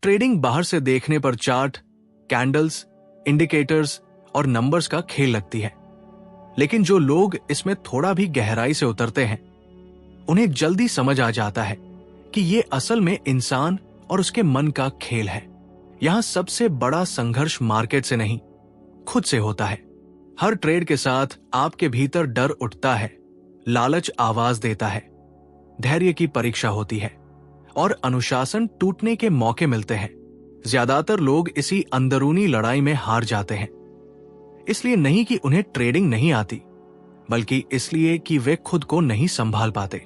Trading बाहर से देखने पर चार्ट, कैंडल्स, इंडिकेटर्स और नंबर्स का खेल लगती है, लेकिन जो लोग इसमें थोड़ा भी गहराई से उतरते हैं उन्हें जल्दी समझ आ जाता है कि ये असल में इंसान और उसके मन का खेल है। यहां सबसे बड़ा संघर्ष मार्केट से नहीं, खुद से होता है। हर ट्रेड के साथ आपके भीतर डर उठता है, लालच आवाज देता है, धैर्य की परीक्षा होती है और अनुशासन टूटने के मौके मिलते हैं। ज्यादातर लोग इसी अंदरूनी लड़ाई में हार जाते हैं, इसलिए नहीं कि उन्हें ट्रेडिंग नहीं आती, बल्कि इसलिए कि वे खुद को नहीं संभाल पाते।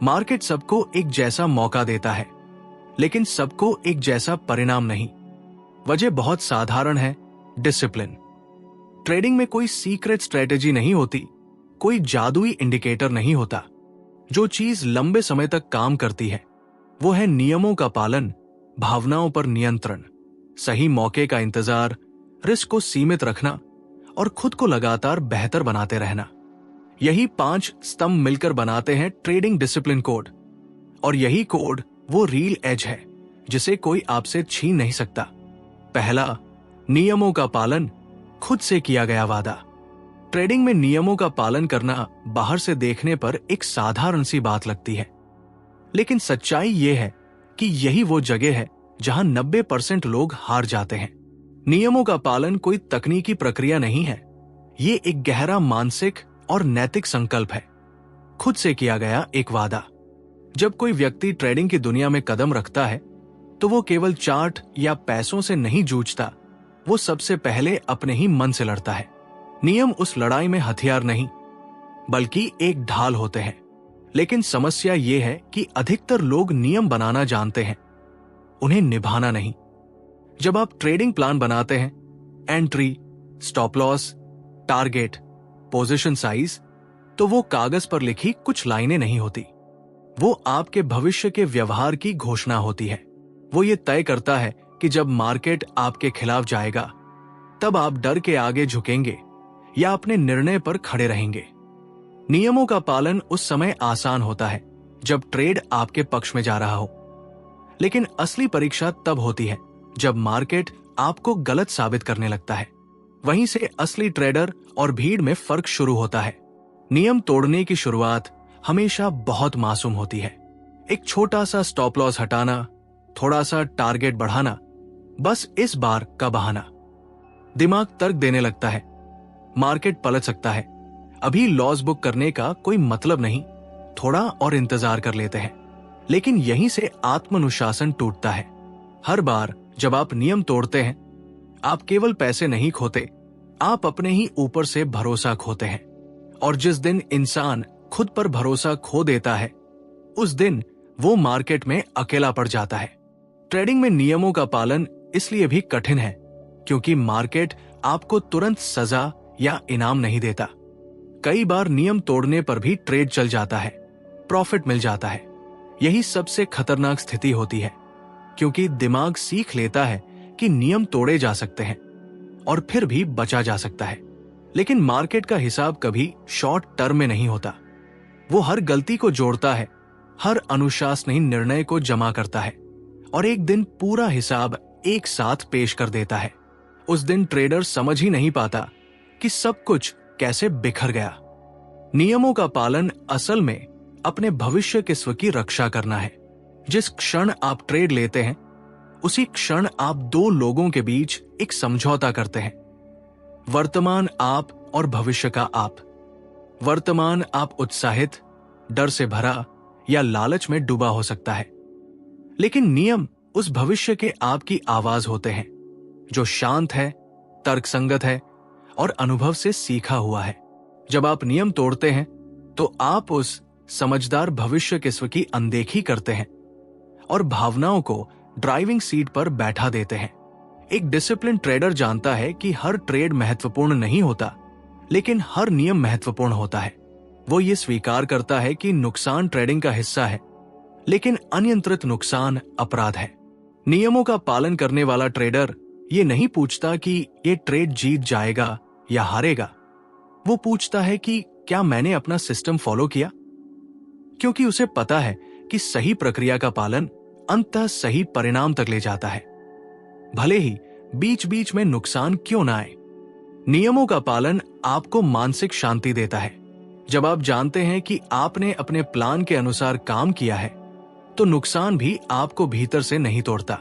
मार्केट सबको एक जैसा मौका देता है, लेकिन सबको एक जैसा परिणाम नहीं। वजह बहुत साधारण है, डिसिप्लिन। ट्रेडिंग में कोई सीक्रेट स्ट्रेटेजी नहीं होती, कोई जादुई इंडिकेटर नहीं होता। जो चीज लंबे समय तक काम करती है वो है नियमों का पालन, भावनाओं पर नियंत्रण, सही मौके का इंतजार, रिस्क को सीमित रखना और खुद को लगातार बेहतर बनाते रहना। यही 5 स्तंभ मिलकर बनाते हैं ट्रेडिंग डिसिप्लिन कोड, और यही कोड वो रील एज है जिसे कोई आपसे छीन नहीं सकता। पहला, नियमों का पालन, खुद से किया गया वादा। ट्रेडिंग में नियमों का पालन करना बाहर से देखने पर एक साधारण सी बात लगती है, लेकिन सच्चाई यह है कि यही वो जगह है जहां 90% लोग हार जाते हैं। नियमों का पालन कोई तकनीकी प्रक्रिया नहीं है, ये एक गहरा मानसिक और नैतिक संकल्प है, खुद से किया गया एक वादा। जब कोई व्यक्ति ट्रेडिंग की दुनिया में कदम रखता है तो वो केवल चार्ट या पैसों से नहीं जूझता, वो सबसे पहले अपने ही मन से लड़ता है। नियम उस लड़ाई में हथियार नहीं, बल्कि एक ढाल होते हैं। लेकिन समस्या ये है कि अधिकतर लोग नियम बनाना जानते हैं, उन्हें निभाना नहीं। जब आप ट्रेडिंग प्लान बनाते हैं, entry, stop loss, target, position size, तो वो कागज पर लिखी कुछ लाइनें नहीं होती, वो आपके भविष्य के व्यवहार की घोषणा होती है। वो ये तय करता है कि जब मार्केट आपके खिलाफ जाएगा तब आप डर के आगे झुकेंगे या अपने निर्णय पर खड़े रहेंगे। नियमों का पालन उस समय आसान होता है जब ट्रेड आपके पक्ष में जा रहा हो, लेकिन असली परीक्षा तब होती है जब मार्केट आपको गलत साबित करने लगता है। वहीं से असली ट्रेडर और भीड़ में फर्क शुरू होता है। नियम तोड़ने की शुरुआत हमेशा बहुत मासूम होती है। एक छोटा सा स्टॉप लॉस हटाना, थोड़ा सा टारगेट बढ़ाना, बस इस बार का बहाना। दिमाग तर्क देने लगता है, मार्केट पलट सकता है, अभी लॉस बुक करने का कोई मतलब नहीं, थोड़ा और इंतजार कर लेते हैं। लेकिन यहीं से आत्मानुशासन टूटता है। हर बार जब आप नियम तोड़ते हैं, आप केवल पैसे नहीं खोते, आप अपने ही ऊपर से भरोसा खोते हैं। और जिस दिन इंसान खुद पर भरोसा खो देता है, उस दिन वो मार्केट में अकेला पड़ जाता है। ट्रेडिंग में नियमों का पालन इसलिए भी कठिन है क्योंकि मार्केट आपको तुरंत सजा या इनाम नहीं देता। कई बार नियम तोड़ने पर भी ट्रेड चल जाता है, प्रॉफिट मिल जाता है। यही सबसे खतरनाक स्थिति होती है, क्योंकि दिमाग सीख लेता है कि नियम तोड़े जा सकते हैं और फिर भी बचा जा सकता है। लेकिन मार्केट का हिसाब कभी शॉर्ट टर्म में नहीं होता। वो हर गलती को जोड़ता है, हर अनुशासनहीन निर्णय को जमा करता है और एक दिन पूरा हिसाब एक साथ पेश कर देता है। उस दिन ट्रेडर समझ ही नहीं पाता कि सब कुछ कैसे बिखर गया। नियमों का पालन असल में अपने भविष्य के स्व की रक्षा करना है। जिस क्षण आप ट्रेड लेते हैं, उसी क्षण आप 2 लोगों के बीच एक समझौता करते हैं, वर्तमान आप और भविष्य का आप। वर्तमान आप उत्साहित, डर से भरा या लालच में डूबा हो सकता है, लेकिन नियम उस भविष्य के आप की आवाज होते हैं, जो शांत है, तर्कसंगत है और अनुभव से सीखा हुआ है। जब आप नियम तोड़ते हैं तो आप उस समझदार भविष्य के स्व की अनदेखी करते हैं और भावनाओं को ड्राइविंग सीट पर बैठा देते हैं। एक डिसिप्लिन ट्रेडर जानता है कि हर ट्रेड महत्वपूर्ण नहीं होता, लेकिन हर नियम महत्वपूर्ण होता है। वो ये स्वीकार करता है कि नुकसान ट्रेडिंग का हिस्सा है, लेकिन अनियंत्रित नुकसान अपराध है। नियमों का पालन करने वाला ट्रेडर ये नहीं पूछता कि ये ट्रेड जीत जाएगा या हारेगा। वो पूछता है कि क्या मैंने अपना सिस्टम फॉलो किया, क्योंकि उसे पता है कि सही प्रक्रिया का पालन अंततः सही परिणाम तक ले जाता है, भले ही बीच बीच में नुकसान क्यों ना आए। नियमों का पालन आपको मानसिक शांति देता है। जब आप जानते हैं कि आपने अपने प्लान के अनुसार काम किया है, तो नुकसान भी आपको भीतर से नहीं तोड़ता।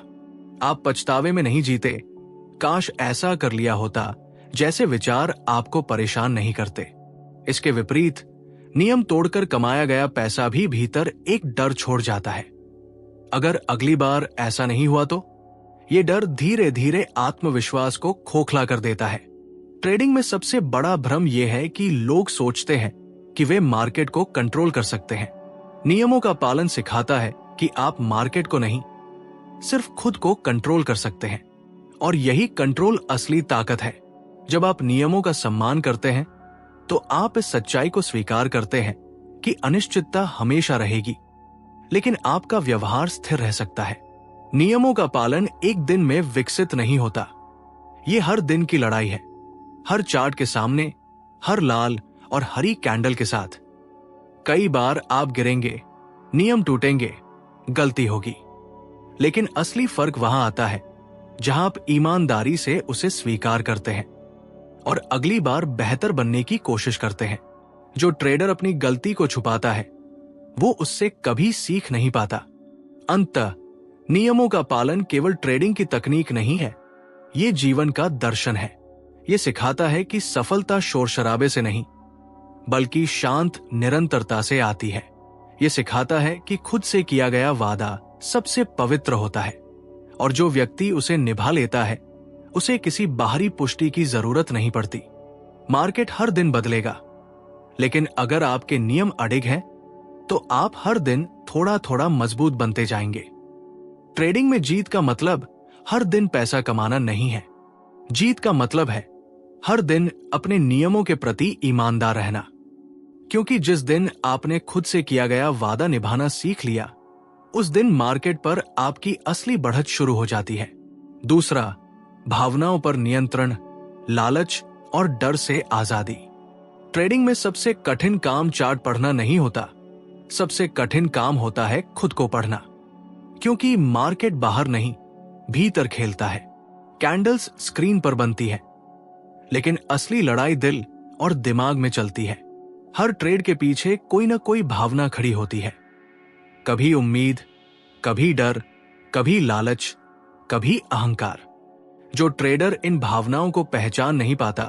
आप पछतावे में नहीं जीते, काश ऐसा कर लिया होता, जैसे विचार आपको परेशान नहीं करते। इसके विपरीत नियम तोड़कर कमाया गया पैसा भी भीतर एक डर छोड़ जाता है। अगर अगली बार ऐसा नहीं हुआ तो यह डर धीरे धीरे आत्मविश्वास को खोखला कर देता है। ट्रेडिंग में सबसे बड़ा भ्रम यह है कि लोग सोचते हैं कि वे मार्केट को कंट्रोल कर सकते हैं। नियमों का पालन सिखाता है कि आप मार्केट को नहीं, सिर्फ खुद को कंट्रोल कर सकते हैं, और यही कंट्रोल असली ताकत है। जब आप नियमों का सम्मान करते हैं, तो आप इस सच्चाई को स्वीकार करते हैं कि अनिश्चितता हमेशा रहेगी, लेकिन आपका व्यवहार स्थिर रह सकता है। नियमों का पालन एक दिन में विकसित नहीं होता। यह हर दिन की लड़ाई है, हर चार्ट के सामने, हर लाल और हरी कैंडल के साथ। कई बार आप गिरेंगे, नियम टूटेंगे, गलती होगी, लेकिन असली फर्क वहां आता है जहां आप ईमानदारी से उसे स्वीकार करते हैं और अगली बार बेहतर बनने की कोशिश करते हैं। जो ट्रेडर अपनी गलती को छुपाता है, वो उससे कभी सीख नहीं पाता। अंततः नियमों का पालन केवल ट्रेडिंग की तकनीक नहीं है, ये जीवन का दर्शन है। ये सिखाता है कि सफलता शोर शराबे से नहीं, बल्कि शांत निरंतरता से आती है। ये सिखाता है कि खुद से किया गया वादा सबसे पवित्र होता है, और जो व्यक्ति उसे निभा लेता है, उसे किसी बाहरी पुष्टि की जरूरत नहीं पड़ती। मार्केट हर दिन बदलेगा, लेकिन अगर आपके नियम अडिग हैं, तो आप हर दिन थोड़ा थोड़ा मजबूत बनते जाएंगे। ट्रेडिंग में जीत का मतलब हर दिन पैसा कमाना नहीं है। जीत का मतलब है हर दिन अपने नियमों के प्रति ईमानदार रहना, क्योंकि जिस दिन आपने खुद से किया गया वादा निभाना सीख लिया, उस दिन मार्केट पर आपकी असली बढ़त शुरू हो जाती है। दूसरा, भावनाओं पर नियंत्रण, लालच और डर से आजादी। ट्रेडिंग में सबसे कठिन काम चार्ट पढ़ना नहीं होता, सबसे कठिन काम होता है खुद को पढ़ना, क्योंकि मार्केट बाहर नहीं, भीतर खेलता है। कैंडल्स स्क्रीन पर बनती है, लेकिन असली लड़ाई दिल और दिमाग में चलती है। हर ट्रेड के पीछे कोई ना कोई भावना खड़ी होती है, कभी उम्मीद, कभी डर, कभी लालच, कभी अहंकार। जो ट्रेडर इन भावनाओं को पहचान नहीं पाता,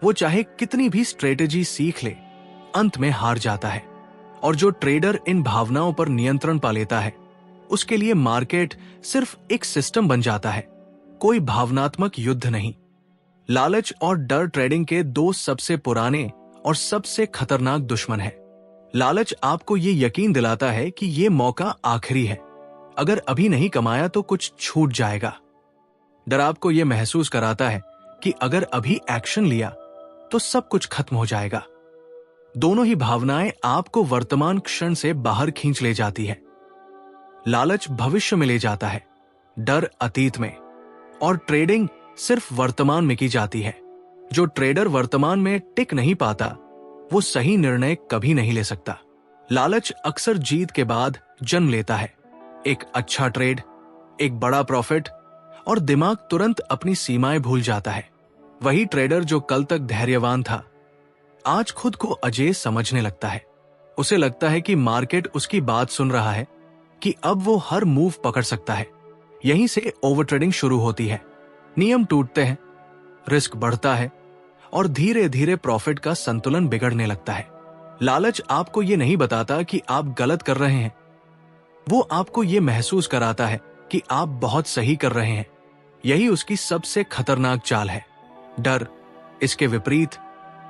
वो चाहे कितनी भी स्ट्रेटेजी सीख ले, अंत में हार जाता है। और जो ट्रेडर इन भावनाओं पर नियंत्रण पा लेता है, उसके लिए मार्केट सिर्फ एक सिस्टम बन जाता है, कोई भावनात्मक युद्ध नहीं। लालच और डर ट्रेडिंग के दो सबसे पुराने और सबसे खतरनाक दुश्मन है। लालच आपको ये यकीन दिलाता है कि ये मौका आखिरी है, अगर अभी नहीं कमाया तो कुछ छूट जाएगा। डर आपको ये महसूस कराता है कि अगर अभी एक्शन लिया तो सब कुछ खत्म हो जाएगा। दोनों ही भावनाएं आपको वर्तमान क्षण से बाहर खींच ले जाती है। लालच भविष्य में ले जाता है, डर अतीत में, और ट्रेडिंग सिर्फ वर्तमान में की जाती है। जो ट्रेडर वर्तमान में टिक नहीं पाता, वो सही निर्णय कभी नहीं ले सकता। लालच अक्सर जीत के बाद जन्म लेता है, एक अच्छा ट्रेड, एक बड़ा प्रॉफिट, और दिमाग तुरंत अपनी सीमाएं भूल जाता है। वही ट्रेडर जो कल तक धैर्यवान था, आज खुद को अजेय समझने लगता है। उसे लगता है कि मार्केट उसकी बात सुन रहा है, कि अब वो हर मूव पकड़ सकता है। यहीं से ओवर ट्रेडिंग शुरू होती है। नियम टूटते हैं, रिस्क बढ़ता है, और धीरे धीरे प्रॉफिट का संतुलन बिगड़ने लगता है। लालच आपको ये नहीं बताता कि आप गलत कर रहे हैं, वो आपको ये महसूस कराता है कि आप बहुत सही कर रहे हैं। यही उसकी सबसे खतरनाक चाल है। डर, इसके विपरीत,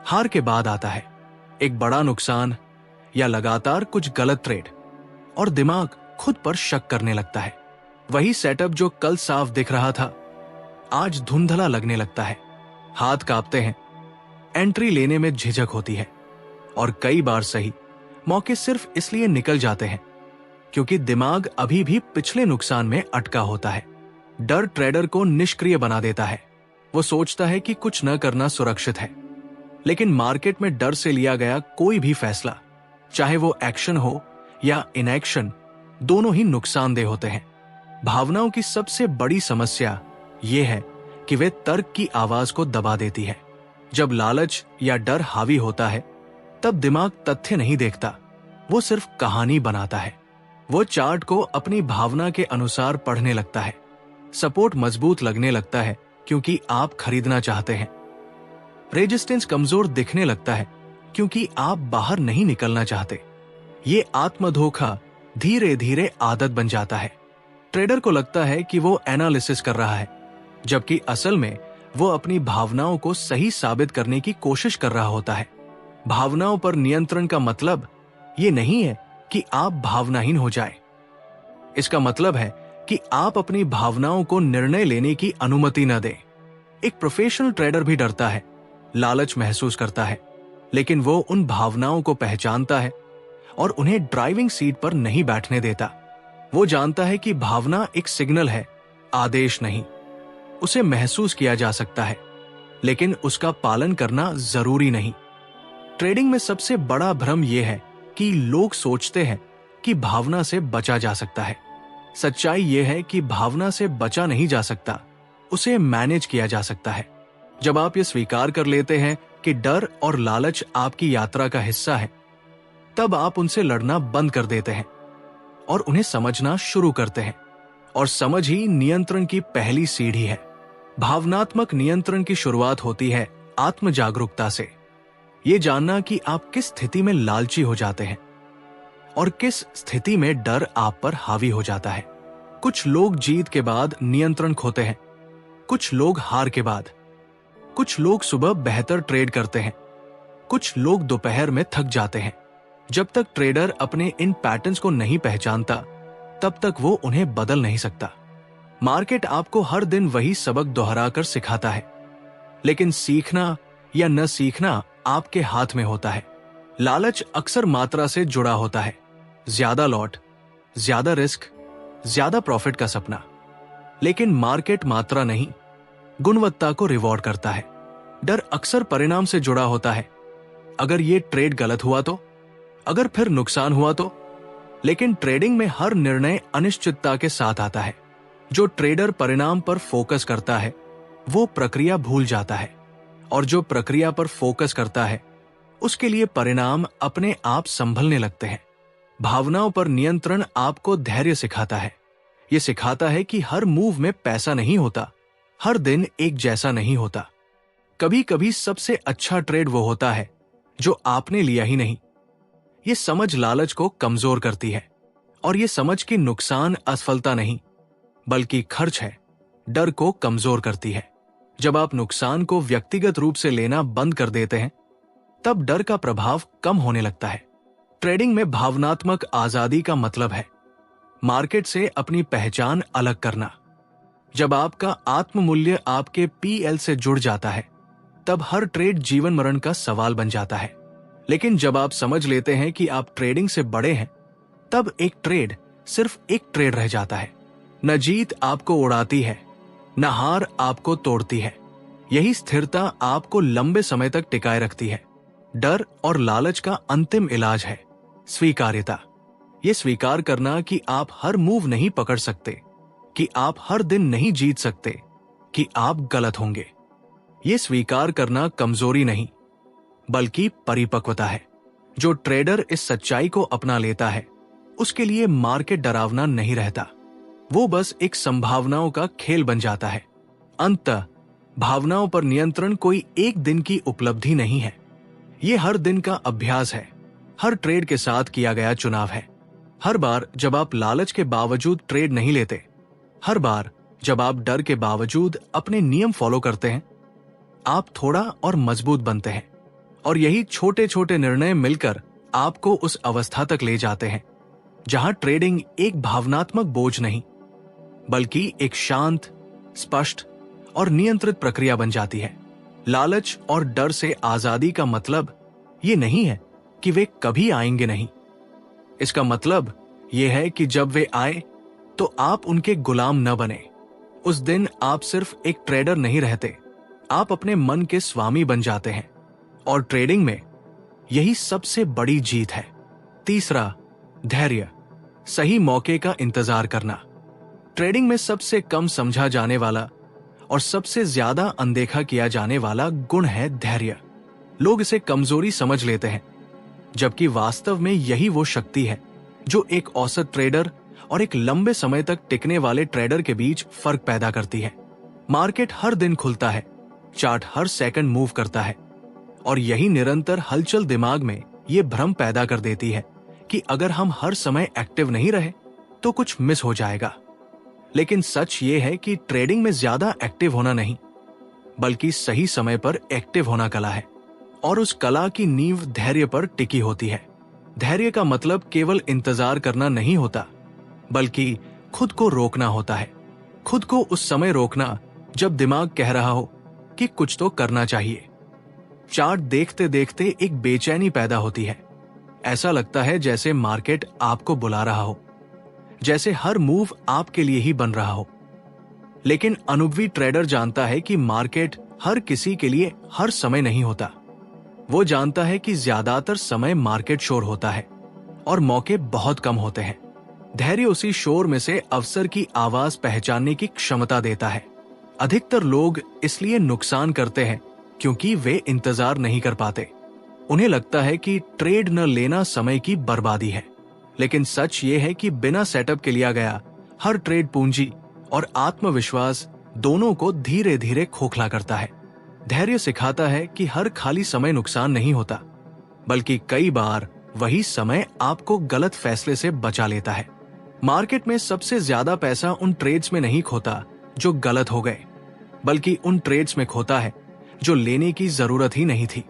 हार के बाद आता है, एक बड़ा नुकसान या लगातार कुछ गलत ट्रेड, और दिमाग खुद पर शक करने लगता है। वही सेटअप जो कल साफ दिख रहा था, आज धुंधला लगने लगता है। हाथ कांपते हैं, एंट्री लेने में झिझक होती है, और कई बार सही मौके सिर्फ इसलिए निकल जाते हैं क्योंकि दिमाग अभी भी पिछले नुकसान में अटका होता है। डर ट्रेडर को निष्क्रिय बना देता है। वो सोचता है कि कुछ न करना सुरक्षित है, लेकिन मार्केट में डर से लिया गया कोई भी फैसला, चाहे वो एक्शन हो या इनएक्शन, दोनों ही नुकसानदेह होते हैं। भावनाओं की सबसे बड़ी समस्या यह है कि वे तर्क की आवाज को दबा देती है। जब लालच या डर हावी होता है, तब दिमाग तथ्य नहीं देखता, वो सिर्फ कहानी बनाता है। वो चार्ट को अपनी भावना के अनुसार पढ़ने लगता है। सपोर्ट मजबूत लगने लगता है क्योंकि आप खरीदना चाहते हैं। रेजिस्टेंस कमजोर दिखने लगता है क्योंकि आप बाहर नहीं निकलना चाहते। ये आत्मधोखा धीरे धीरे आदत बन जाता है। ट्रेडर को लगता है कि वो एनालिसिस कर रहा है, जबकि असल में वो अपनी भावनाओं को सही साबित करने की कोशिश कर रहा होता है। भावनाओं पर नियंत्रण का मतलब ये नहीं है कि आप भावनाहीन हो जाए। इसका मतलब है कि आप अपनी भावनाओं को निर्णय लेने की अनुमति न दें। एक प्रोफेशनल ट्रेडर भी डरता है, लालच महसूस करता है, लेकिन वो उन भावनाओं को पहचानता है और उन्हें ड्राइविंग सीट पर नहीं बैठने देता। वो जानता है कि भावना एक सिग्नल है, आदेश नहीं। उसे महसूस किया जा सकता है, लेकिन उसका पालन करना जरूरी नहीं। ट्रेडिंग में सबसे बड़ा भ्रम यह है कि लोग सोचते हैं कि भावना से बचा जा सकता है। सच्चाई यह है कि भावना से बचा नहीं जा सकता, उसे मैनेज किया जा सकता है। जब आप ये स्वीकार कर लेते हैं कि डर और लालच आपकी यात्रा का हिस्सा है, तब आप उनसे लड़ना बंद कर देते हैं और उन्हें समझना शुरू करते हैं। और समझ ही नियंत्रण की पहली सीढ़ी है। भावनात्मक नियंत्रण की शुरुआत होती है आत्म जागरूकता से। ये जानना कि आप किस स्थिति में लालची हो जाते हैं और किस स्थिति में डर आप पर हावी हो जाता है। कुछ लोग जीत के बाद नियंत्रण खोते हैं, कुछ लोग हार के बाद। कुछ लोग सुबह बेहतर ट्रेड करते हैं, कुछ लोग दोपहर में थक जाते हैं। जब तक ट्रेडर अपने इन पैटर्न्स को नहीं पहचानता, तब तक वो उन्हें बदल नहीं सकता। मार्केट आपको हर दिन वही सबक दोहराकर सिखाता है, लेकिन सीखना या न सीखना आपके हाथ में होता है। लालच अक्सर मात्रा से जुड़ा होता है, ज्यादा लॉट, ज्यादा रिस्क, ज्यादा प्रॉफिट का सपना। लेकिन मार्केट मात्रा नहीं, गुणवत्ता को रिवॉर्ड करता है। डर अक्सर परिणाम से जुड़ा होता है। अगर ये ट्रेड गलत हुआ तो, अगर फिर नुकसान हुआ तो। लेकिन ट्रेडिंग में हर निर्णय अनिश्चितता के साथ आता है। जो ट्रेडर परिणाम पर फोकस करता है, वो प्रक्रिया भूल जाता है, और जो प्रक्रिया पर फोकस करता है, उसके लिए परिणाम अपने आप संभलने लगते हैं। भावनाओं पर नियंत्रण आपको धैर्य सिखाता है। यह सिखाता है कि हर मूव में पैसा नहीं होता, हर दिन एक जैसा नहीं होता। कभी कभी सबसे अच्छा ट्रेड वो होता है जो आपने लिया ही नहीं। ये समझ लालच को कमजोर करती है, और ये समझ कि नुकसान असफलता नहीं बल्कि खर्च है, डर को कमजोर करती है। जब आप नुकसान को व्यक्तिगत रूप से लेना बंद कर देते हैं, तब डर का प्रभाव कम होने लगता है। ट्रेडिंग में भावनात्मक आजादी का मतलब है मार्केट से अपनी पहचान अलग करना। जब आपका आत्म मूल्य आपके पीएल से जुड़ जाता है, तब हर ट्रेड जीवन मरण का सवाल बन जाता है। लेकिन जब आप समझ लेते हैं कि आप ट्रेडिंग से बड़े हैं, तब एक ट्रेड सिर्फ एक ट्रेड रह जाता है। न जीत आपको उड़ाती है, न हार आपको तोड़ती है। यही स्थिरता आपको लंबे समय तक टिकाए रखती है। डर और लालच का अंतिम इलाज है स्वीकार्यता। ये स्वीकार करना कि आप हर मूव नहीं पकड़ सकते, कि आप हर दिन नहीं जीत सकते, कि आप गलत होंगे। ये स्वीकार करना कमजोरी नहीं बल्कि परिपक्वता है। जो ट्रेडर इस सच्चाई को अपना लेता है, उसके लिए मार्केट डरावना नहीं रहता, वो बस एक संभावनाओं का खेल बन जाता है। अंततः भावनाओं पर नियंत्रण कोई एक दिन की उपलब्धि नहीं है, ये हर दिन का अभ्यास है, हर ट्रेड के साथ किया गया चुनाव है। हर बार जब आप लालच के बावजूद ट्रेड नहीं लेते, हर बार जब आप डर के बावजूद अपने नियम फॉलो करते हैं, आप थोड़ा और मजबूत बनते हैं। और यही छोटे छोटे निर्णय मिलकर आपको उस अवस्था तक ले जाते हैं जहां ट्रेडिंग एक भावनात्मक बोझ नहीं बल्कि एक शांत, स्पष्ट और नियंत्रित प्रक्रिया बन जाती है। लालच और डर से आजादी का मतलब ये नहीं है कि वे कभी आएंगे नहीं। इसका मतलब यह है कि जब वे आए तो आप उनके गुलाम न बने। उस दिन आप सिर्फ एक ट्रेडर नहीं रहते, आप अपने मन के स्वामी बन जाते हैं। और ट्रेडिंग में यही सबसे बड़ी जीत है। तीसरा, धैर्य, सही मौके का इंतजार करना। ट्रेडिंग में सबसे कम समझा जाने वाला और सबसे ज्यादा अनदेखा किया जाने वाला गुण है धैर्य। लोग इसे कमजोरी समझ लेते हैं, जबकि वास्तव में यही वो शक्ति है जो एक औसत ट्रेडर और एक लंबे समय तक टिकने वाले ट्रेडर के बीच फर्क पैदा करती है। मार्केट हर दिन खुलता है, चार्ट हर सेकंड मूव करता है, और यही निरंतर हलचल दिमाग में ये भ्रम पैदा कर देती है कि अगर हम हर समय एक्टिव नहीं रहे तो कुछ मिस हो जाएगा। लेकिन सच ये है कि ट्रेडिंग में ज्यादा एक्टिव होना नहीं, बल्कि सही समय पर एक्टिव होना कला है, और उस कला की नींव धैर्य पर टिकी होती है। धैर्य का मतलब केवल इंतजार करना नहीं होता, बल्कि खुद को रोकना होता है। खुद को उस समय रोकना जब दिमाग कह रहा हो कि कुछ तो करना चाहिए। चार्ट देखते देखते एक बेचैनी पैदा होती है। ऐसा लगता है जैसे मार्केट आपको बुला रहा हो, जैसे हर मूव आपके लिए ही बन रहा हो। लेकिन अनुभवी ट्रेडर जानता है कि मार्केट हर किसी के लिए हर समय नहीं होता। वो जानता है कि ज्यादातर समय मार्केट शोर होता है और मौके बहुत कम होते हैं। धैर्य उसी शोर में से अवसर की आवाज पहचानने की क्षमता देता है। अधिकतर लोग इसलिए नुकसान करते हैं क्योंकि वे इंतजार नहीं कर पाते। उन्हें लगता है कि ट्रेड न लेना समय की बर्बादी है, लेकिन सच ये है कि बिना सेटअप के लिया गया हर ट्रेड पूंजी और आत्मविश्वास दोनों को धीरे धीरे खोखला करता है। धैर्य सिखाता है कि हर खाली समय नुकसान नहीं होता, बल्कि कई बार वही समय आपको गलत फैसले से बचा लेता है। मार्केट में सबसे ज्यादा पैसा उन ट्रेड्स में नहीं खोता जो गलत हो गए, बल्कि उन ट्रेड्स में खोता है जो लेने की जरूरत ही नहीं थी।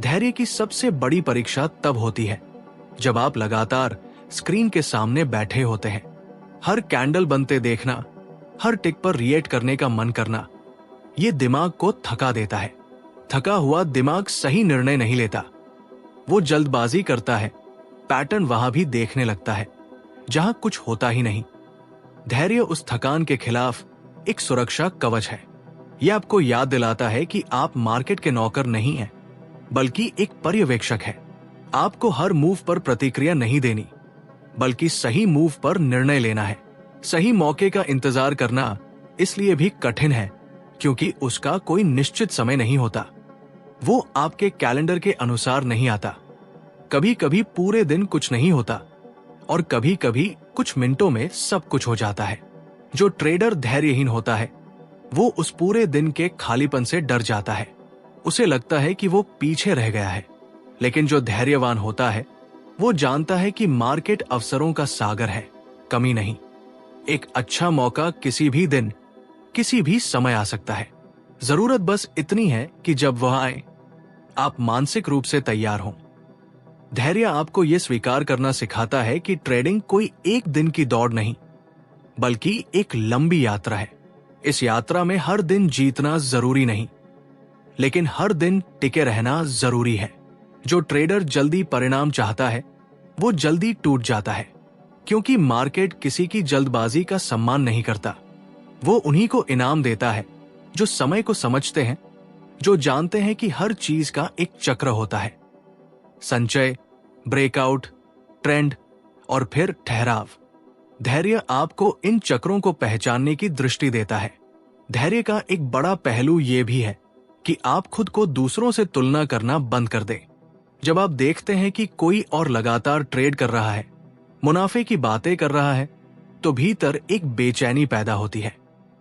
धैर्य की सबसे बड़ी परीक्षा तब होती है जब आप लगातार स्क्रीन के सामने बैठे होते हैं। हर कैंडल बनते देखना, हर टिक पर रिएक्ट करने का मन करना, ये दिमाग को थका देता है। थका हुआ दिमाग सही निर्णय नहीं लेता, वो जल्दबाजी करता है, पैटर्न वहां भी देखने लगता है जहां कुछ होता ही नहीं। धैर्य उस थकान के खिलाफ एक सुरक्षा कवच है। यह आपको याद दिलाता है कि आप मार्केट के नौकर नहीं हैं, बल्कि एक पर्यवेक्षक है। आपको हर मूव पर प्रतिक्रिया नहीं देनी, बल्कि सही मूव पर निर्णय लेना है। सही मौके का इंतजार करना इसलिए भी कठिन है क्योंकि उसका कोई निश्चित समय नहीं होता। वो आपके कैलेंडर के अनुसार नहीं आता। कभी कभी पूरे दिन कुछ नहीं होता और कभी कभी कुछ मिनटों में सब कुछ हो जाता है। जो ट्रेडर धैर्यहीन होता है वो उस पूरे दिन के खालीपन से डर जाता है। उसे लगता है कि वो पीछे रह गया है। लेकिन जो धैर्यवान होता है वो जानता है कि मार्केट अवसरों का सागर है, कमी नहीं। एक अच्छा मौका किसी भी दिन, किसी भी समय आ सकता है। जरूरत बस इतनी है कि जब वह आए आप मानसिक रूप से तैयार हों। धैर्य आपको यह स्वीकार करना सिखाता है कि ट्रेडिंग कोई एक दिन की दौड़ नहीं, बल्कि एक लंबी यात्रा है। इस यात्रा में हर दिन जीतना जरूरी नहीं, लेकिन हर दिन टिके रहना जरूरी है। जो ट्रेडर जल्दी परिणाम चाहता है वो जल्दी टूट जाता है, क्योंकि मार्केट किसी की जल्दबाजी का सम्मान नहीं करता। वो उन्हीं को इनाम देता है जो समय को समझते हैं, जो जानते हैं कि हर चीज का एक चक्र होता है। संचय, ब्रेकआउट, ट्रेंड और फिर ठहराव। धैर्य आपको इन चक्रों को पहचानने की दृष्टि देता है। धैर्य का एक बड़ा पहलू यह भी है कि आप खुद को दूसरों से तुलना करना बंद कर दें। जब आप देखते हैं कि कोई और लगातार ट्रेड कर रहा है, मुनाफे की बातें कर रहा है, तो भीतर एक बेचैनी पैदा होती है।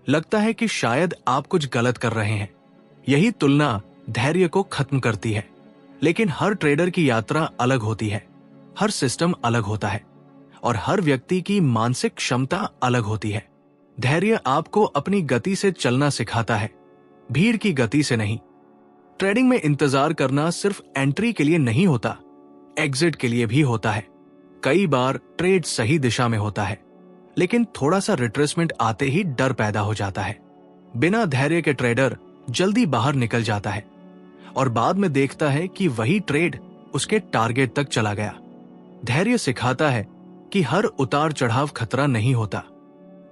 लगता है कि शायद आप कुछ गलत कर रहे हैं। यही तुलना धैर्य को खत्म करती है। लेकिन हर ट्रेडर की यात्रा अलग होती है, हर सिस्टम अलग होता है और हर व्यक्ति की मानसिक क्षमता अलग होती है। धैर्य आपको अपनी गति से चलना सिखाता है, भीड़ की गति से नहीं। ट्रेडिंग में इंतजार करना सिर्फ एंट्री के लिए नहीं होता, एग्जिट के लिए भी होता है। कई बार ट्रेड सही दिशा में होता है, लेकिन थोड़ा सा रिट्रेसमेंट आते ही डर पैदा हो जाता है। बिना धैर्य के ट्रेडर जल्दी बाहर निकल जाता है और बाद में देखता है कि वही ट्रेड उसके टारगेट तक चला गया। धैर्य सिखाता है कि हर उतार चढ़ाव खतरा नहीं होता।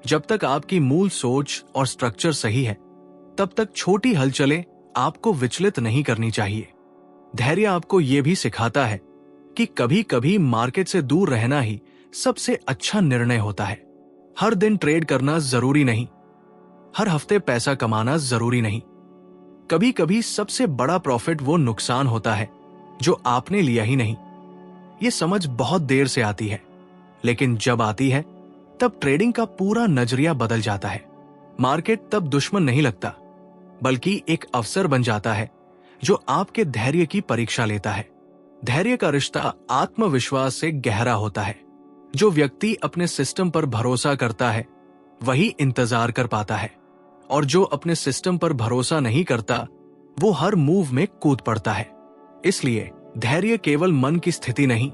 जब तक आपकी मूल सोच और स्ट्रक्चर सही है, तब तक छोटी हलचलें आपको विचलित नहीं करनी चाहिए। धैर्य आपको यह भी सिखाता है कि कभी कभी मार्केट से दूर रहना ही सबसे अच्छा निर्णय होता है। हर दिन ट्रेड करना जरूरी नहीं, हर हफ्ते पैसा कमाना जरूरी नहीं। कभी कभी सबसे बड़ा प्रॉफिट वो नुकसान होता है जो आपने लिया ही नहीं। ये समझ बहुत देर से आती है, लेकिन जब आती है तब ट्रेडिंग का पूरा नजरिया बदल जाता है। मार्केट तब दुश्मन नहीं लगता, बल्कि एक अवसर बन जाता है जो आपके धैर्य की परीक्षा लेता है। धैर्य का रिश्ता आत्मविश्वास से गहरा होता है। जो व्यक्ति अपने सिस्टम पर भरोसा करता है वही इंतजार कर पाता है, और जो अपने सिस्टम पर भरोसा नहीं करता वो हर मूव में कूद पड़ता है। इसलिए धैर्य केवल मन की स्थिति नहीं,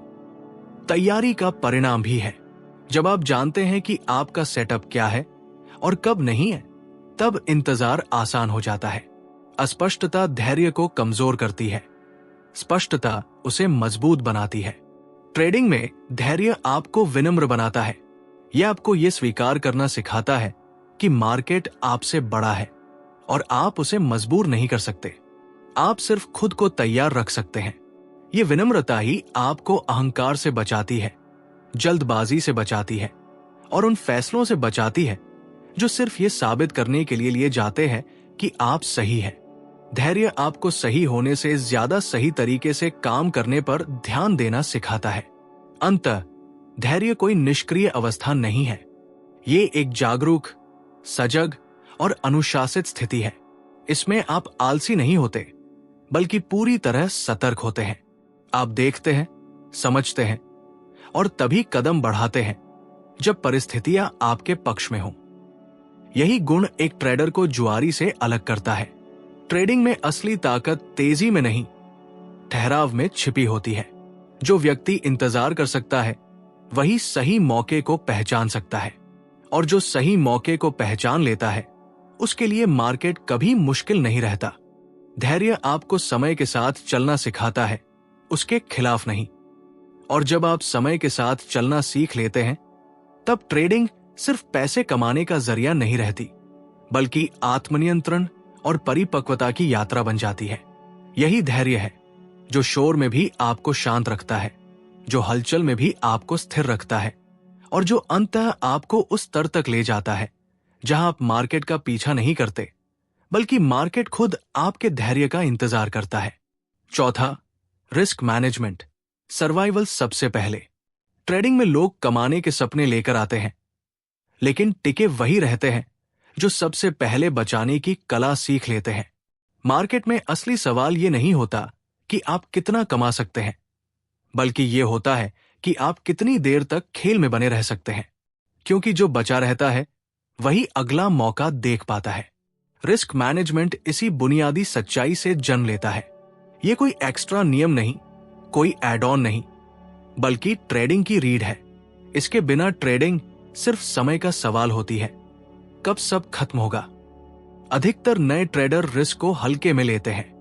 तैयारी का परिणाम भी है। जब आप जानते हैं कि आपका सेटअप क्या है और कब नहीं है, तब इंतजार आसान हो जाता है। अस्पष्टता धैर्य को कमजोर करती है, स्पष्टता उसे मजबूत बनाती है। ट्रेडिंग में धैर्य आपको विनम्र बनाता है। यह आपको यह स्वीकार करना सिखाता है कि मार्केट आपसे बड़ा है और आप उसे मजबूर नहीं कर सकते। आप सिर्फ खुद को तैयार रख सकते हैं। ये विनम्रता ही आपको अहंकार से बचाती है, जल्दबाजी से बचाती है और उन फैसलों से बचाती है जो सिर्फ ये साबित करने के लिए जाते हैं कि आप सही हैं। धैर्य आपको सही होने से ज्यादा सही तरीके से काम करने पर ध्यान देना सिखाता है। अंततः धैर्य कोई निष्क्रिय अवस्था नहीं है। ये एक जागरूक, सजग और अनुशासित स्थिति है। इसमें आप आलसी नहीं होते, बल्कि पूरी तरह सतर्क होते हैं। आप देखते हैं, समझते हैं और तभी कदम बढ़ाते हैं जब परिस्थितियां आपके पक्ष में हों। यही गुण एक ट्रेडर को जुआरी से अलग करता है। ट्रेडिंग में असली ताकत तेजी में नहीं, ठहराव में छिपी होती है। जो व्यक्ति इंतजार कर सकता है वही सही मौके को पहचान सकता है, और जो सही मौके को पहचान लेता है उसके लिए मार्केट कभी मुश्किल नहीं रहता। धैर्य आपको समय के साथ चलना सिखाता है, उसके खिलाफ नहीं। और जब आप समय के साथ चलना सीख लेते हैं तब ट्रेडिंग सिर्फ पैसे कमाने का जरिया नहीं रहती, बल्कि आत्मनियंत्रण और परिपक्वता की यात्रा बन जाती है। यही धैर्य है जो शोर में भी आपको शांत रखता है, जो हलचल में भी आपको स्थिर रखता है, और जो अंततः आपको उस स्तर तक ले जाता है जहां आप मार्केट का पीछा नहीं करते, बल्कि मार्केट खुद आपके धैर्य का इंतजार करता है। चौथा, रिस्क मैनेजमेंट, सर्वाइवल सबसे पहले। ट्रेडिंग में लोग कमाने के सपने लेकर आते हैं, लेकिन टिके वही रहते हैं जो सबसे पहले बचाने की कला सीख लेते हैं। मार्केट में असली सवाल ये नहीं होता कि आप कितना कमा सकते हैं, बल्कि ये होता है कि आप कितनी देर तक खेल में बने रह सकते हैं, क्योंकि जो बचा रहता है वही अगला मौका देख पाता है। रिस्क मैनेजमेंट इसी बुनियादी सच्चाई से जन्म लेता है। ये कोई एक्स्ट्रा नियम नहीं, कोई एड ऑन नहीं, बल्कि ट्रेडिंग की रीढ़ है। इसके बिना ट्रेडिंग सिर्फ समय का सवाल होती है, कब सब खत्म होगा। अधिकतर नए ट्रेडर रिस्क को हल्के में लेते हैं।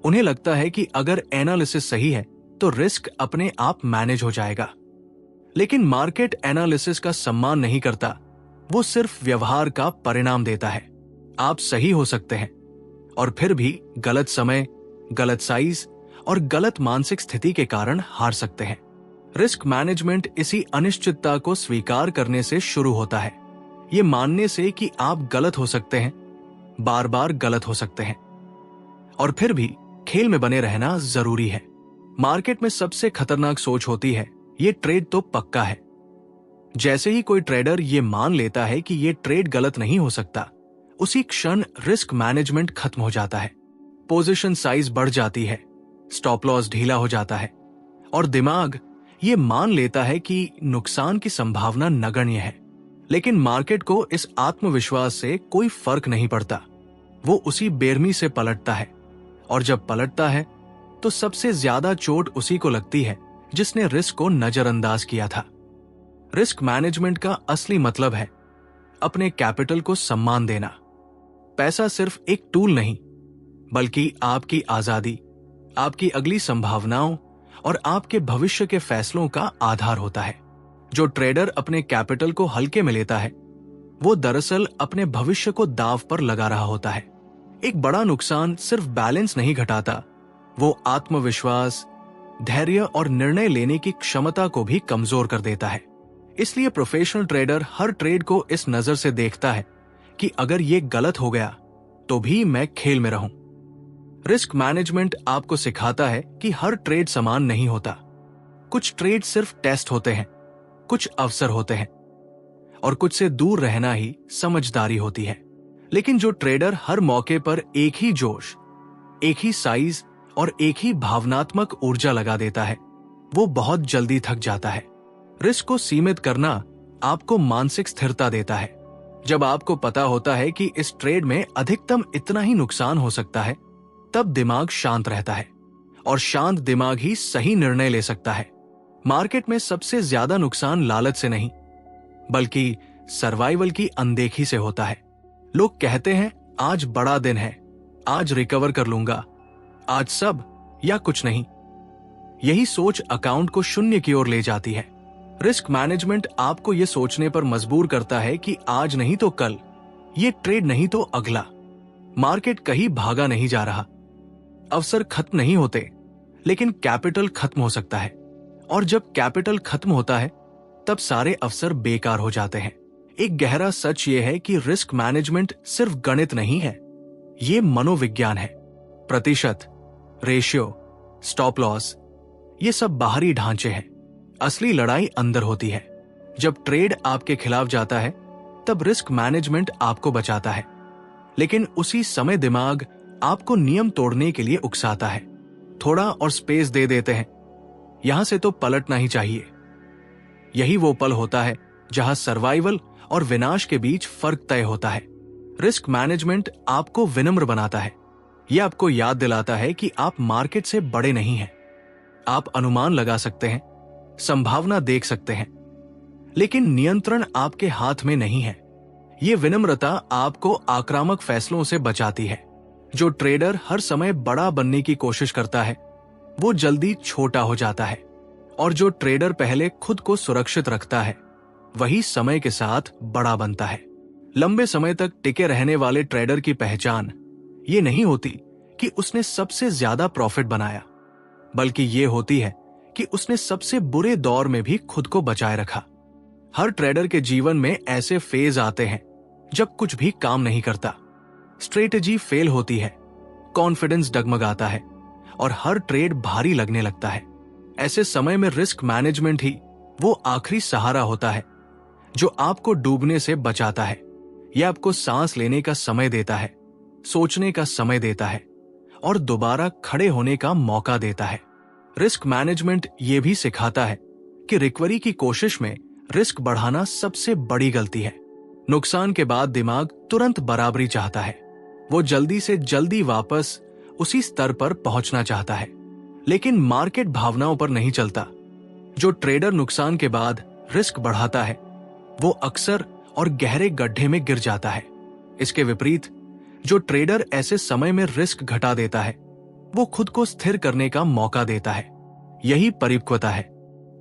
उन्हें लगता है कि अगर एनालिसिस सही है तो रिस्क अपने आप मैनेज हो जाएगा। लेकिन मार्केट एनालिसिस का सम्मान नहीं करता, वो सिर्फ व्यवहार का परिणाम देता है। आप सही हो सकते हैं और फिर भी गलत समय, गलत साइज और गलत मानसिक स्थिति के कारण हार सकते हैं। रिस्क मैनेजमेंट इसी अनिश्चितता को स्वीकार करने से शुरू होता है। ये मानने से कि आप गलत हो सकते हैं, बार बार गलत हो सकते हैं, और फिर भी खेल में बने रहना जरूरी है। मार्केट में सबसे खतरनाक सोच होती है, ये ट्रेड तो पक्का है। जैसे ही कोई ट्रेडर ये मान लेता है कि ये ट्रेड गलत नहीं हो सकता, उसी क्षण रिस्क मैनेजमेंट खत्म हो जाता है। पोजीशन साइज बढ़ जाती है, स्टॉप लॉस ढीला हो जाता है, और दिमाग ये मान लेता है कि नुकसान की संभावना नगण्य है। लेकिन मार्केट को इस आत्मविश्वास से कोई फर्क नहीं पड़ता। वो उसी बेरमी से पलटता है, और जब पलटता है तो सबसे ज्यादा चोट उसी को लगती है जिसने रिस्क को नजरअंदाज किया था। रिस्क मैनेजमेंट का असली मतलब है अपने कैपिटल को सम्मान देना। पैसा सिर्फ एक टूल नहीं, बल्कि आपकी आजादी, आपकी अगली संभावनाओं और आपके भविष्य के फैसलों का आधार होता है। जो ट्रेडर अपने कैपिटल को हल्के में लेता है, वो दरअसल अपने भविष्य को दांव पर लगा रहा होता है। एक बड़ा नुकसान सिर्फ बैलेंस नहीं घटाता, वो आत्मविश्वास, धैर्य और निर्णय लेने की क्षमता को भी कमजोर कर देता है। इसलिए प्रोफेशनल ट्रेडर हर ट्रेड को इस नजर से देखता है कि अगर ये गलत हो गया तो भी मैं खेल में रहूं। रिस्क मैनेजमेंट आपको सिखाता है कि हर ट्रेड समान नहीं होता। कुछ ट्रेड सिर्फ टेस्ट होते हैं, कुछ अवसर होते हैं, और कुछ से दूर रहना ही समझदारी होती है। लेकिन जो ट्रेडर हर मौके पर एक ही जोश, एक ही साइज और एक ही भावनात्मक ऊर्जा लगा देता है, वो बहुत जल्दी थक जाता है। रिस्क को सीमित करना आपको मानसिक स्थिरता देता है। जब आपको पता होता है कि इस ट्रेड में अधिकतम इतना ही नुकसान हो सकता है, तब दिमाग शांत रहता है, और शांत दिमाग ही सही निर्णय ले सकता है। मार्केट में सबसे ज्यादा नुकसान लालच से नहीं, बल्कि सर्वाइवल की अनदेखी से होता है। लोग कहते हैं आज बड़ा दिन है, आज रिकवर कर लूंगा, आज सब या कुछ नहीं। यही सोच अकाउंट को शून्य की ओर ले जाती है। रिस्क मैनेजमेंट आपको यह सोचने पर मजबूर करता है कि आज नहीं तो कल, ये ट्रेड नहीं तो अगला। मार्केट कहीं भागा नहीं जा रहा, अवसर खत्म नहीं होते, लेकिन कैपिटल खत्म हो सकता है, और जब कैपिटल खत्म होता है तब सारे अवसर बेकार हो जाते हैं। एक गहरा सच ये है कि रिस्क मैनेजमेंट सिर्फ गणित नहीं है, ये मनोविज्ञान है। प्रतिशत, रेशियो, स्टॉप लॉस, ये सब बाहरी ढांचे हैं। असली लड़ाई अंदर होती है। जब ट्रेड आपके खिलाफ जाता है तब रिस्क मैनेजमेंट आपको बचाता है, लेकिन उसी समय दिमाग आपको नियम तोड़ने के लिए उकसाता है। थोड़ा और स्पेस दे देते हैं, यहां से तो पलटना ही चाहिए। यही वो पल होता है जहां सर्वाइवल और विनाश के बीच फर्क तय होता है। रिस्क मैनेजमेंट आपको विनम्र बनाता है। यह आपको याद दिलाता है कि आप मार्केट से बड़े नहीं हैं। आप अनुमान लगा सकते हैं, संभावना देख सकते हैं, लेकिन नियंत्रण आपके हाथ में नहीं है। ये विनम्रता आपको आक्रामक फैसलों से बचाती है। जो ट्रेडर हर समय बड़ा बनने की कोशिश करता है, वो जल्दी छोटा हो जाता है, और जो ट्रेडर पहले खुद को सुरक्षित रखता है, वही समय के साथ बड़ा बनता है। लंबे समय तक टिके रहने वाले ट्रेडर की पहचान ये नहीं होती कि उसने सबसे ज्यादा प्रॉफिट बनाया, बल्कि ये होती है कि उसने सबसे बुरे दौर में भी खुद को बचाए रखा। हर ट्रेडर के जीवन में ऐसे फेज आते हैं जब कुछ भी काम नहीं करता, स्ट्रेटेजी फेल होती है, कॉन्फिडेंस डगमगाता है, और हर ट्रेड भारी लगने लगता है। ऐसे समय में रिस्क मैनेजमेंट ही वो आखिरी सहारा होता है जो आपको डूबने से बचाता है। यह आपको सांस लेने का समय देता है, सोचने का समय देता है, और दोबारा खड़े होने का मौका देता है। रिस्क मैनेजमेंट ये भी सिखाता है कि रिकवरी की कोशिश में रिस्क बढ़ाना सबसे बड़ी गलती है। नुकसान के बाद दिमाग तुरंत बराबरी चाहता है, वो जल्दी से जल्दी वापस उसी स्तर पर पहुंचना चाहता है, लेकिन मार्केट भावनाओं पर नहीं चलता। जो ट्रेडर नुकसान के बाद रिस्क बढ़ाता है, वो अक्सर और गहरे गड्ढे में गिर जाता है। इसके विपरीत जो ट्रेडर ऐसे समय में रिस्क घटा देता है, वो खुद को स्थिर करने का मौका देता है। यही परिपक्वता है।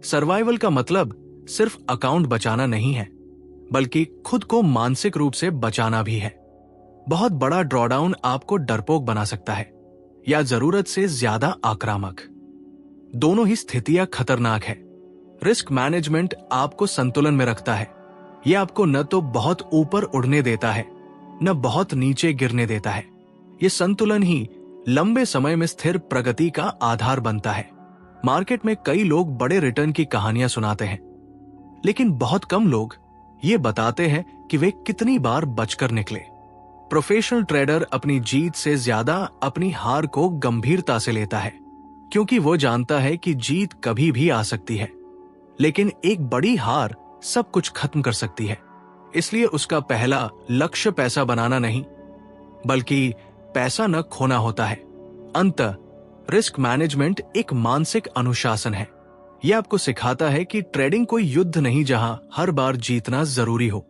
सर्वाइवल का मतलब सिर्फ अकाउंट बचाना नहीं है, बल्कि खुद को मानसिक रूप से बचाना भी है। बहुत बड़ा ड्रॉडाउन आपको डरपोक बना सकता है, या जरूरत से ज्यादा आक्रामक। दोनों ही स्थितियां खतरनाक है। रिस्क मैनेजमेंट आपको संतुलन में रखता है। यह आपको न तो बहुत ऊपर उड़ने देता है, न बहुत नीचे गिरने देता है। यह संतुलन ही लंबे समय में स्थिर प्रगति का आधार बनता है। मार्केट में कई लोग बड़े रिटर्न की कहानियां सुनाते हैं, लेकिन बहुत कम लोग ये बताते हैं कि वे कितनी बार बचकर निकले। प्रोफेशनल ट्रेडर अपनी जीत से ज्यादा अपनी हार को गंभीरता से लेता है, क्योंकि वो जानता है कि जीत कभी भी आ सकती है, लेकिन एक बड़ी हार सब कुछ खत्म कर सकती है। इसलिए उसका पहला लक्ष्य पैसा बनाना नहीं, बल्कि पैसा न खोना होता है। अंततः रिस्क मैनेजमेंट एक मानसिक अनुशासन है। यह आपको सिखाता है कि ट्रेडिंग कोई युद्ध नहीं जहां हर बार जीतना जरूरी हो,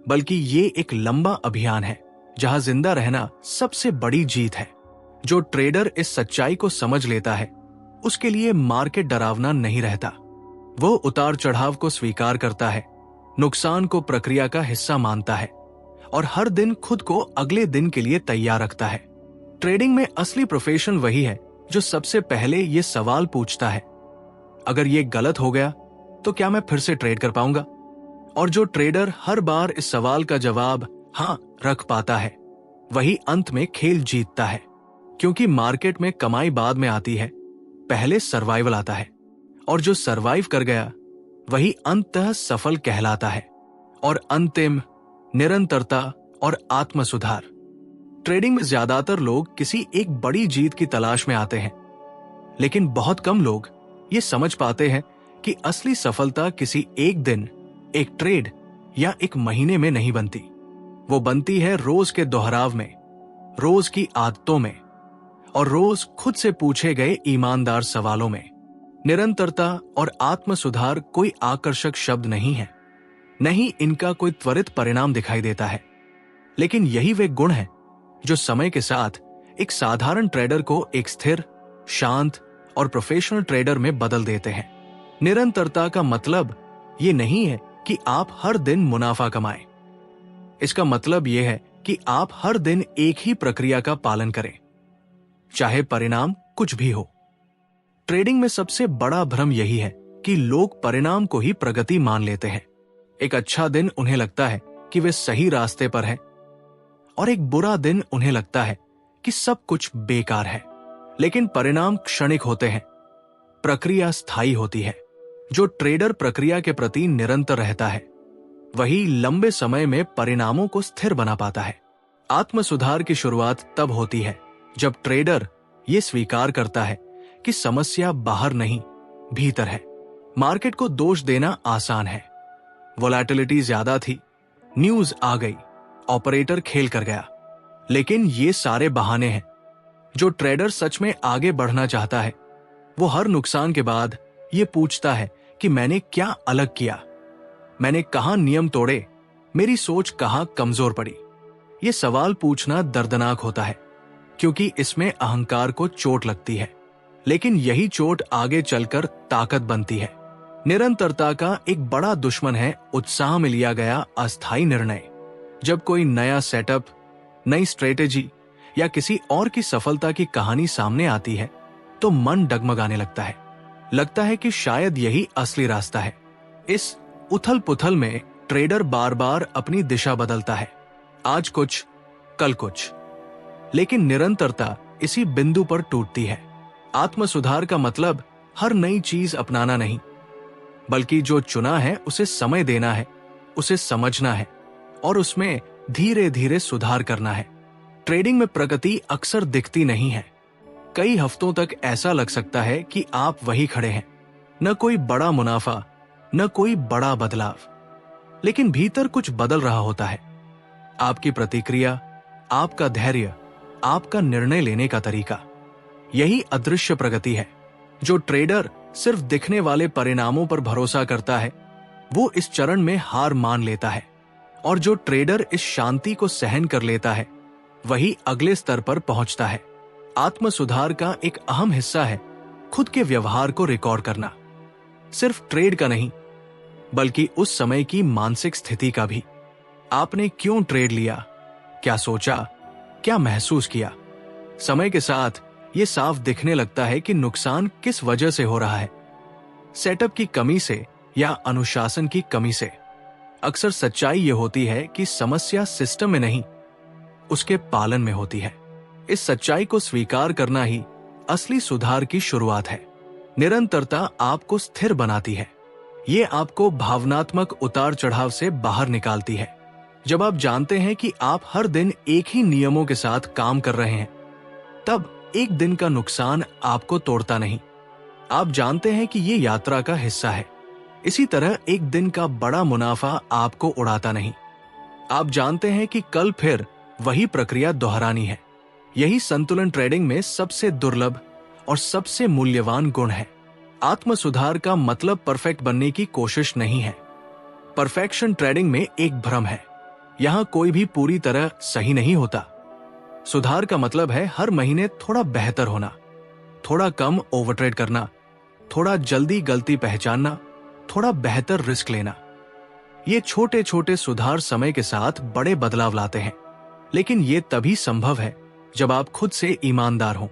बल्कि ये एक लंबा अभियान है जहां जिंदा रहना सबसे बड़ी जीत है। जो ट्रेडर इस सच्चाई को समझ लेता है, उसके लिए मार्केट डरावना नहीं रहता। वो उतार चढ़ाव को स्वीकार करता है, नुकसान को प्रक्रिया का हिस्सा मानता है, और हर दिन खुद को अगले दिन के लिए तैयार रखता है। ट्रेडिंग में असली प्रोफेशन वही है जो सबसे पहले ये सवाल पूछता है, अगर ये गलत हो गया तो क्या मैं फिर से ट्रेड कर पाऊंगा? और जो ट्रेडर हर बार इस सवाल का जवाब हाँ रख पाता है, वही अंत में खेल जीतता है। क्योंकि मार्केट में कमाई बाद में आती है, पहले सर्वाइवल आता है। और जो सर्वाइव कर गया वही अंततः सफल कहलाता है। और अंतिम, निरंतरता और आत्म सुधार। ट्रेडिंग में ज्यादातर लोग किसी एक बड़ी जीत की तलाश में आते हैं, लेकिन बहुत कम लोग ये समझ पाते हैं कि असली सफलता किसी एक दिन, एक ट्रेड या एक महीने में नहीं बनती। वो बनती है रोज के दोहराव में, रोज की आदतों में और रोज खुद से पूछे गए ईमानदार सवालों में। निरंतरता और आत्म सुधार कोई आकर्षक शब्द नहीं है, नहीं इनका कोई त्वरित परिणाम दिखाई देता है, लेकिन यही वे गुण हैं जो समय के साथ एक साधारण ट्रेडर को एक स्थिर, शांत और प्रोफेशनल ट्रेडर में बदल देते हैं। निरंतरता का मतलब ये नहीं है कि आप हर दिन मुनाफा कमाएं। इसका मतलब यह है कि आप हर दिन एक ही प्रक्रिया का पालन करें, चाहे परिणाम कुछ भी हो। ट्रेडिंग में सबसे बड़ा भ्रम यही है कि लोग परिणाम को ही प्रगति मान लेते हैं। एक अच्छा दिन उन्हें लगता है कि वे सही रास्ते पर हैं, और एक बुरा दिन उन्हें लगता है कि सब कुछ बेकार है। लेकिन परिणाम क्षणिक होते हैं, प्रक्रिया स्थायी होती है। जो ट्रेडर प्रक्रिया के प्रति निरंतर रहता है, वही लंबे समय में परिणामों को स्थिर बना पाता है। आत्म सुधार की शुरुआत तब होती है जब ट्रेडर ये स्वीकार करता है कि समस्या बाहर नहीं, भीतर है। मार्केट को दोष देना आसान है। वोलेटिलिटी ज्यादा थी, न्यूज आ गई, ऑपरेटर खेल कर गया। लेकिन ये सारे बहाने हैं। जो ट्रेडर सच में आगे बढ़ना चाहता है, वो हर नुकसान के बाद ये पूछता है कि मैंने क्या अलग किया, मैंने कहां नियम तोड़े, मेरी सोच कहां कमजोर पड़ी। ये सवाल पूछना दर्दनाक होता है, क्योंकि इसमें अहंकार को चोट लगती है, लेकिन यही चोट आगे चलकर ताकत बनती है। निरंतरता का एक बड़ा दुश्मन है उत्साह में लिया गया अस्थायी निर्णय। जब कोई नया सेटअप, नई स्ट्रेटेजी या किसी और की सफलता की कहानी सामने आती है, तो मन डगमगाने लगता है कि शायद यही असली रास्ता है। इस उथल पुथल में ट्रेडर बार बार अपनी दिशा बदलता है, आज कुछ, कल कुछ। लेकिन निरंतरता इसी बिंदु पर टूटती है। आत्म सुधार का मतलब हर नई चीज अपनाना नहीं, बल्कि जो चुना है उसे समय देना है, उसे समझना है और उसमें धीरे धीरे सुधार करना है। ट्रेडिंग में प्रगति अक्सर दिखती नहीं है। कई हफ्तों तक ऐसा लग सकता है कि आप वही खड़े हैं, न कोई बड़ा मुनाफा, न कोई बड़ा बदलाव, लेकिन भीतर कुछ बदल रहा होता है। आपकी प्रतिक्रिया, आपका धैर्य, आपका निर्णय लेने का तरीका, यही अदृश्य प्रगति है। जो ट्रेडर सिर्फ दिखने वाले परिणामों पर भरोसा करता है, वो इस चरण में हार मान लेता है, और जो ट्रेडर इस शांति को सहन कर लेता है, वही अगले स्तर पर पहुंचता है। आत्म सुधार का एक अहम हिस्सा है खुद के व्यवहार को रिकॉर्ड करना, सिर्फ ट्रेड का नहीं, बल्कि उस समय की मानसिक स्थिति का भी। आपने क्यों ट्रेड लिया, क्या सोचा, क्या महसूस किया। समय के साथ ये साफ दिखने लगता है कि नुकसान किस वजह से हो रहा है, सेटअप की कमी से या अनुशासन की कमी से। अक्सर सच्चाई ये होती है कि समस्या सिस्टम में नहीं, उसके पालन में होती है। इस सच्चाई को स्वीकार करना ही असली सुधार की शुरुआत है। निरंतरता आपको स्थिर बनाती है। ये आपको भावनात्मक उतार चढ़ाव से बाहर निकालती है। जब आप जानते हैं कि आप हर दिन एक ही नियमों के साथ काम कर रहे हैं, तब एक दिन का नुकसान आपको तोड़ता नहीं। आप जानते हैं कि ये यात्रा का हिस्सा है। इसी तरह एक दिन का बड़ा मुनाफा आपको उड़ाता नहीं। आप जानते हैं कि कल फिर वही प्रक्रिया दोहरानी है। यही संतुलन ट्रेडिंग में सबसे दुर्लभ और सबसे मूल्यवान गुण है। आत्म सुधार का मतलब परफेक्ट बनने की कोशिश नहीं है। परफेक्शन ट्रेडिंग में एक भ्रम है। यहां कोई भी पूरी तरह सही नहीं होता। सुधार का मतलब है हर महीने थोड़ा बेहतर होना, थोड़ा कम ओवरट्रेड करना, थोड़ा जल्दी गलती पहचानना, थोड़ा बेहतर रिस्क लेना। ये छोटे छोटे सुधार समय के साथ बड़े बदलाव लाते हैं, लेकिन ये तभी संभव है जब आप खुद से ईमानदार हों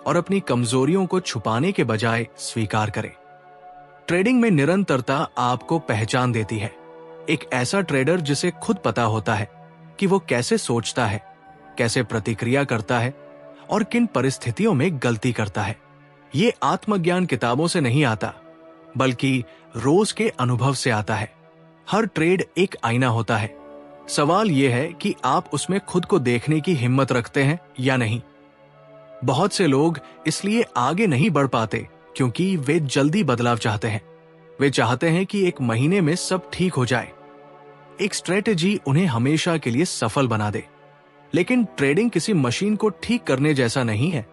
और अपनी कमजोरियों को छुपाने के बजाय स्वीकार करें। ट्रेडिंग में निरंतरता आपको पहचान देती है। एक ऐसा ट्रेडर जिसे खुद पता होता है कि वो कैसे सोचता है, कैसे प्रतिक्रिया करता है और किन परिस्थितियों में गलती करता है। ये आत्मज्ञान किताबों से नहीं आता, बल्कि रोज के अनुभव से आता है। हर ट्रेड एक आईना होता है। सवाल यह है कि आप उसमें खुद को देखने की हिम्मत रखते हैं या नहीं। बहुत से लोग इसलिए आगे नहीं बढ़ पाते क्योंकि वे जल्दी बदलाव चाहते हैं। वे चाहते हैं कि एक महीने में सब ठीक हो जाए। एक स्ट्रेटेजी उन्हें हमेशा के लिए सफल बना दे। लेकिन ट्रेडिंग किसी मशीन को ठीक करने जैसा नहीं है।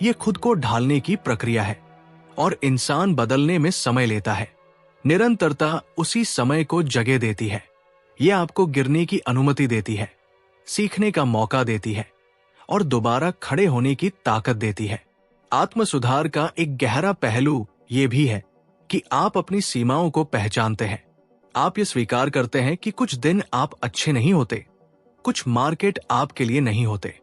यह खुद को ढालने की प्रक्रिया है और इंसान बदलने में समय लेता है। निरंतरता उसी समय को जगह देती है। यह आपको गिरने की अनुमति देती है, सीखने का मौका देती है और दोबारा खड़े होने की ताकत देती है। आत्म सुधार का एक गहरा पहलू यह भी है कि आप अपनी सीमाओं को पहचानते हैं। आप ये स्वीकार करते हैं कि कुछ दिन आप अच्छे नहीं होते, कुछ मार्केट आपके लिए नहीं होते।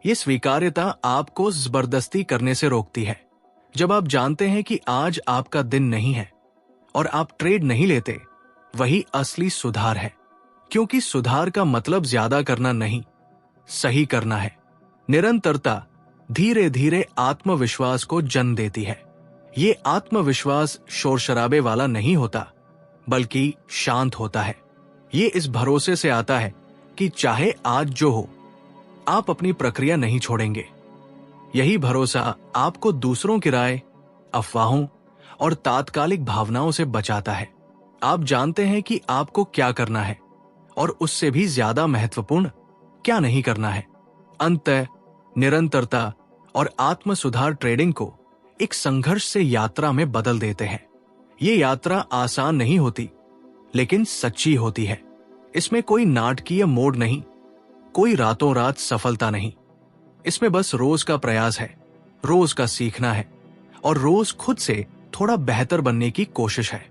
ये स्वीकार्यता आपको जबरदस्ती करने से रोकती है। जब आप जानते हैं कि आज आपका दिन नहीं है और आप ट्रेड नहीं लेते, वही असली सुधार है। क्योंकि सुधार का मतलब ज्यादा करना नहीं, सही करना है। निरंतरता धीरे धीरे आत्मविश्वास को जन्म देती है। ये आत्मविश्वास शोर शराबे वाला नहीं होता, बल्कि शांत होता है। ये इस भरोसे से आता है कि चाहे आज जो हो, आप अपनी प्रक्रिया नहीं छोड़ेंगे। यही भरोसा आपको दूसरों की राय, अफवाहों और तात्कालिक भावनाओं से बचाता है। आप जानते हैं कि आपको क्या करना है और उससे भी ज्यादा महत्वपूर्ण क्या नहीं करना है। अंततः निरंतरता और आत्म सुधार ट्रेडिंग को एक संघर्ष से यात्रा में बदल देते हैं। ये यात्रा आसान नहीं होती, लेकिन सच्ची होती है। इसमें कोई नाटकीय मोड़ नहीं, कोई रातों रात सफलता नहीं। इसमें बस रोज का प्रयास है, रोज का सीखना है और रोज खुद से थोड़ा बेहतर बनने की कोशिश है।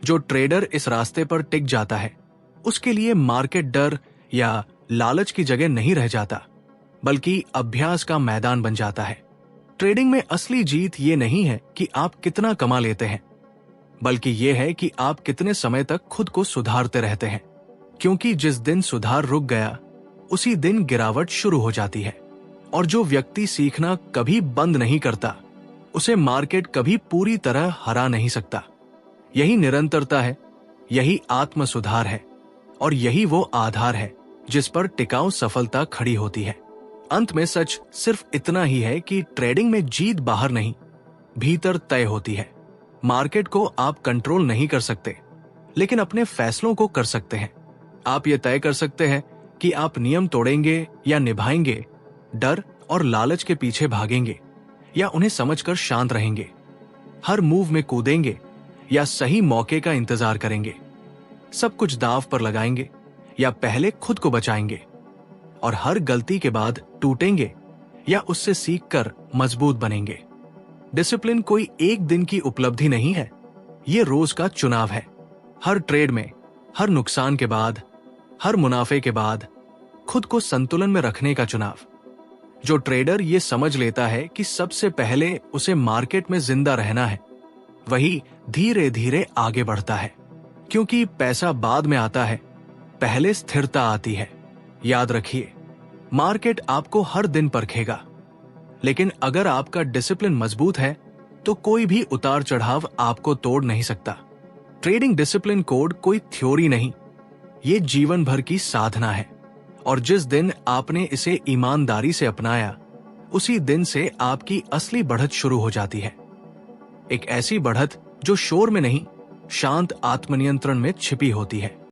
जो ट्रेडर इस रास्ते पर टिक जाता है, उसके लिए मार्केट डर या लालच की जगह नहीं रह जाता, बल्कि अभ्यास का मैदान बन जाता है। ट्रेडिंग में असली जीत ये नहीं है कि आप कितना कमा लेते हैं, बल्कि ये है कि आप कितने समय तक खुद को सुधारते रहते हैं। क्योंकि जिस दिन सुधार रुक गया, उसी दिन गिरावट शुरू हो जाती है। और जो व्यक्ति सीखना कभी बंद नहीं करता, उसे मार्केट कभी पूरी तरह हरा नहीं सकता। यही निरंतरता है, यही आत्म सुधार है और यही वो आधार है जिस पर टिकाऊ सफलता खड़ी होती है। अंत में सच सिर्फ इतना ही है कि ट्रेडिंग में जीत बाहर नहीं, भीतर तय होती है। मार्केट को आप कंट्रोल नहीं कर सकते, लेकिन अपने फैसलों को कर सकते हैं। आप ये तय कर सकते हैं कि आप नियम तोड़ेंगे या निभाएंगे, डर और लालच के पीछे भागेंगे या उन्हें समझकर शांत रहेंगे, हर मूव में कूदेंगे या सही मौके का इंतजार करेंगे, सब कुछ दांव पर लगाएंगे या पहले खुद को बचाएंगे, और हर गलती के बाद टूटेंगे या उससे सीखकर मजबूत बनेंगे। डिसिप्लिन कोई एक दिन की उपलब्धि नहीं है, ये रोज का चुनाव है। हर ट्रेड में, हर नुकसान के बाद, हर मुनाफे के बाद खुद को संतुलन में रखने का चुनाव। जो ट्रेडर ये समझ लेता है कि सबसे पहले उसे मार्केट में जिंदा रहना है, वही धीरे धीरे आगे बढ़ता है। क्योंकि पैसा बाद में आता है, पहले स्थिरता आती है। याद रखिए, मार्केट आपको हर दिन परखेगा, लेकिन अगर आपका डिसिप्लिन मजबूत है तो कोई भी उतार चढ़ाव आपको तोड़ नहीं सकता। ट्रेडिंग डिसिप्लिन कोड कोई थ्योरी नहीं, ये जीवन भर की साधना है। और जिस दिन आपने इसे ईमानदारी से अपनाया, उसी दिन से आपकी असली बढ़त शुरू हो जाती है। एक ऐसी बढ़त जो शोर में नहीं, शांत आत्मनियंत्रण में छिपी होती है।